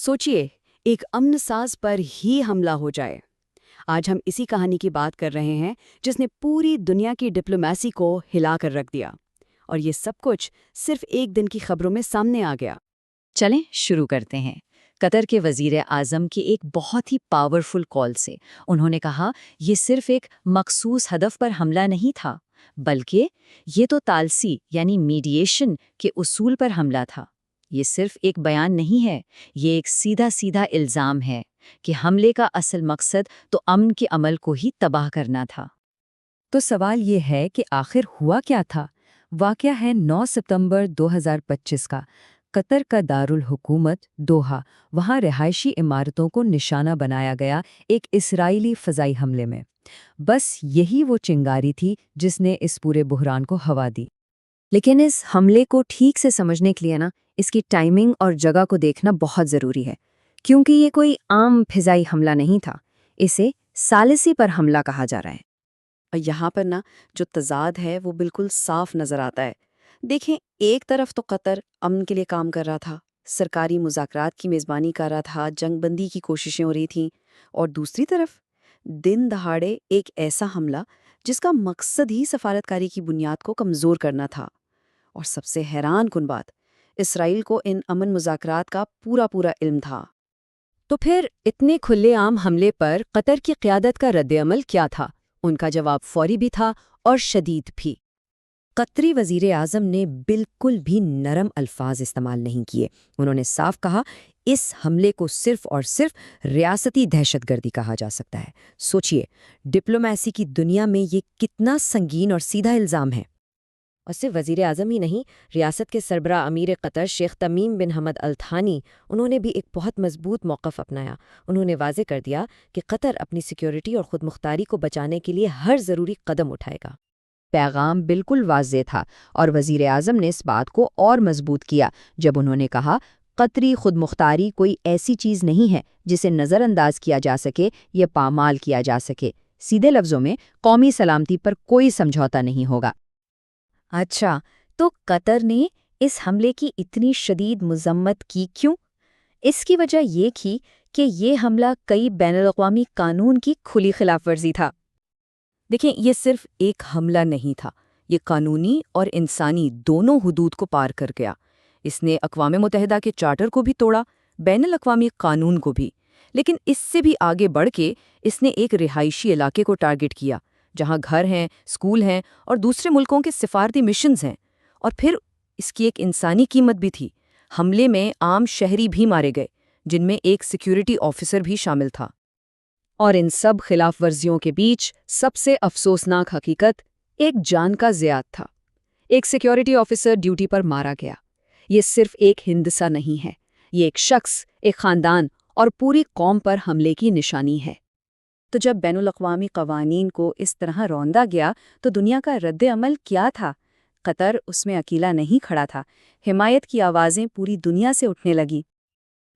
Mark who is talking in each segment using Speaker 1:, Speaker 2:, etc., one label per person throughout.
Speaker 1: सोचिए, एक अमन साज पर ही हमला हो जाए। आज हम इसी कहानी की बात कर रहे हैं जिसने पूरी दुनिया की डिप्लोमेसी को हिला कर रख दिया। और ये सब कुछ सिर्फ एक दिन की खबरों में सामने आ गया।
Speaker 2: चलें शुरू करते हैं। कतर के वजीर आज़म की एक बहुत ही पावरफुल कॉल से उन्होंने कहा ये सिर्फ एक मखसूस हदफ पर हमला नहीं था, बल्कि ये तो तालसी यानी मीडिएशन के उसूल पर हमला था। ये सिर्फ एक बयान नहीं है, ये एक सीधा सीधा इल्ज़ाम है कि हमले का असल मकसद तो अमन के अमल को ही तबाह करना था। तो सवाल ये है कि आखिर हुआ क्या था? वाक़या है 9 सितंबर 2025 का। कतर का दारुल हुकूमत दोहा, वहाँ रिहायशी इमारतों को निशाना बनाया गया एक इस्राएली फ़ज़ाई हमले में। बस यही वो चिंगारी थी जिसने इस पूरे बुहरान को हवा दी। लेकिन इस हमले को ठीक से समझने के लिए इसकी टाइमिंग और जगह को देखना बहुत ज़रूरी है, क्योंकि ये कोई आम फ़िज़ाई हमला नहीं था। इसे सालिसी पर हमला कहा जा रहा है।
Speaker 1: और यहाँ पर जो तज़ाद है वो बिल्कुल साफ नज़र आता है। देखें, एक तरफ तो कतर अमन के लिए काम कर रहा था, सरकारी मुज़ाकरात की मेज़बानी कर रहा था, जंगबंदी की कोशिशें हो रही थीं। और दूसरी तरफ दिन दहाड़े एक ऐसा हमला जिसका मकसद ही सफारतकारी की बुनियाद को कमज़ोर करना था। और सबसे हैरान कुन बात, इसराइल को इन अमन मुज़ाकरात का पूरा पूरा इल्म था। तो फिर इतने खुलेआम हमले पर कतर की क़यादत का रद्द-ए-अमल क्या था? उनका जवाब फौरी भी था और शदीद भी।
Speaker 2: कतरी वजीर आज़म ने बिल्कुल भी नरम अल्फाज इस्तेमाल नहीं किए। उन्होंने साफ कहा, इस हमले को सिर्फ और सिर्फ रियासती दहशतगर्दी कहा जा सकता है। सोचिए, डिप्लोमेसी की दुनिया में ये कितना संगीन और सीधा इल्ज़ाम है। और सिर्फ वजीर आज़म ही नहीं, रियासत के सरबरा अमीर कतर शेख तमीम बिन हमद अल थानी, उन्होंने भी एक बहुत मजबूत मौक़िफ़ अपनाया। उन्होंने वाज़े कर दिया कि कतर अपनी सिक्योरिटी और ख़ुद मुख्तारी को बचाने के लिए हर ज़रूरी कदम उठाएगा। पैगाम बिल्कुल वाज़े था और वज़ीर आज़म ने इस बात को और मजबूत किया जब उन्होंने कहा, कतरी खुद मुख्तारी कोई ऐसी चीज़ नहीं है जिसे नज़रअंदाज किया जा सके या पामाल किया जा सके। सीधे लफ्ज़ों में, कौमी सलामती पर कोई समझौता नहीं होगा। अच्छा, तो कतर ने इस हमले की इतनी शदीद मज़म्मत की क्यों? इसकी वजह ये थी कि ये हमला कई बैनुल-अक़वामी कानून की खुली खिलाफवर्जी था।
Speaker 1: देखें, ये सिर्फ एक हमला नहीं था, ये कानूनी और इंसानी दोनों हुदूद को पार कर गया। इसने अक़वाम मुत्तहिदा के चार्टर को भी तोड़ा, बैनुल-अक़वामी कानून को भी। लेकिन इससे भी आगे बढ़ के इसने एक रिहायशी इलाके को टारगेट किया, जहाँ घर हैं, स्कूल हैं और दूसरे मुल्कों के सिफारती मिशंस हैं। और फिर इसकी एक इंसानी कीमत भी थी। हमले में आम शहरी भी मारे गए, जिनमें एक सिक्योरिटी ऑफिसर भी शामिल था। और इन सब खिलाफ वर्जियों के बीच सबसे अफसोसनाक हकीकत एक जान का ज़ियाद था। एक सिक्योरिटी ऑफिसर ड्यूटी पर मारा गया। ये सिर्फ एक हिंदसा नहीं है, ये एक शख्स, एक ख़ानदान और पूरी कौम पर हमले की निशानी है। तो जब बैनुल-अक़वामी क़वानीन को इस तरह रौंदा गया तो दुनिया का रद्द-ए-अमल क्या था? कतर उसमें अकेला नहीं खड़ा था। हिमायत की आवाज़ें पूरी दुनिया से उठने लगी।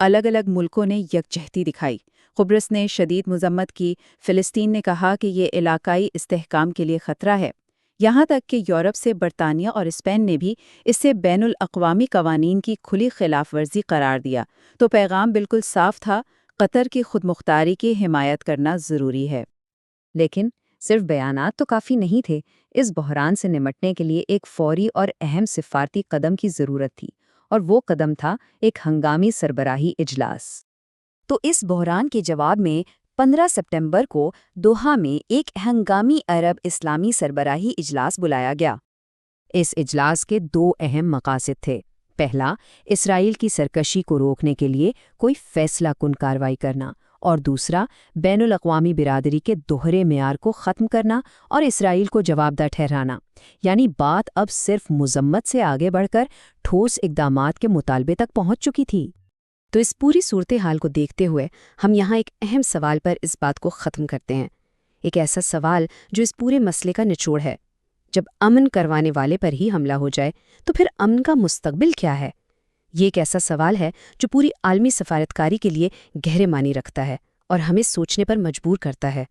Speaker 1: अलग अलग मुल्कों ने यकजहती दिखाई। कुब्रस ने शदीद मज़म्मत की, फ़िलिस्तीन ने कहा कि ये इलाकाई इस्तेहकाम के लिए ख़तरा है। यहाँ तक कि यूरोप से बरतानिया और स्पेन ने भी इसे बैनुल-अक़वामी क़वानीन की खुली खिलाफ वर्जी करार दिया। तो पैगाम बिल्कुल साफ था, कतर की खुद मुख्तारी की हिमायत करना ज़रूरी है।
Speaker 2: लेकिन सिर्फ बयानात तो काफ़ी नहीं थे। इस बहरान से निमटने के लिए एक फौरी और अहम सिफारती कदम की ज़रूरत थी, और वो कदम था एक हंगामी सरबराही इजलास। तो इस बहरान के जवाब में 15 सितंबर को दोहा में एक हंगामी अरब इस्लामी सरबराही इजलास बुलाया गया। इस इजलास के दो अहम मकासद थे। पहला, इसराइल की सरकशी को रोकने के लिए कोई फैसला कुन कार्रवाई करना, और दूसरा, बैनुल-अक़वामी बिरादरी के दोहरे मेयार को ख़त्म करना और इसराइल को जवाबदार ठहराना। यानी बात अब सिर्फ मज़म्मत से आगे बढ़कर ठोस इक़दामात के मुतालबे तक पहुंच चुकी थी। तो इस पूरी सूरत हाल को देखते हुए हम यहाँ एक अहम सवाल पर इस बात को ख़त्म करते हैं। एक ऐसा सवाल जो इस पूरे मसले का निचोड़ है। जब अमन करवाने वाले पर ही हमला हो जाए तो फिर अमन का मुस्तकबिल क्या है? ये एक ऐसा सवाल है जो पूरी आलमी सफारतकारी के लिए गहरे मानी रखता है और हमें सोचने पर मजबूर करता है।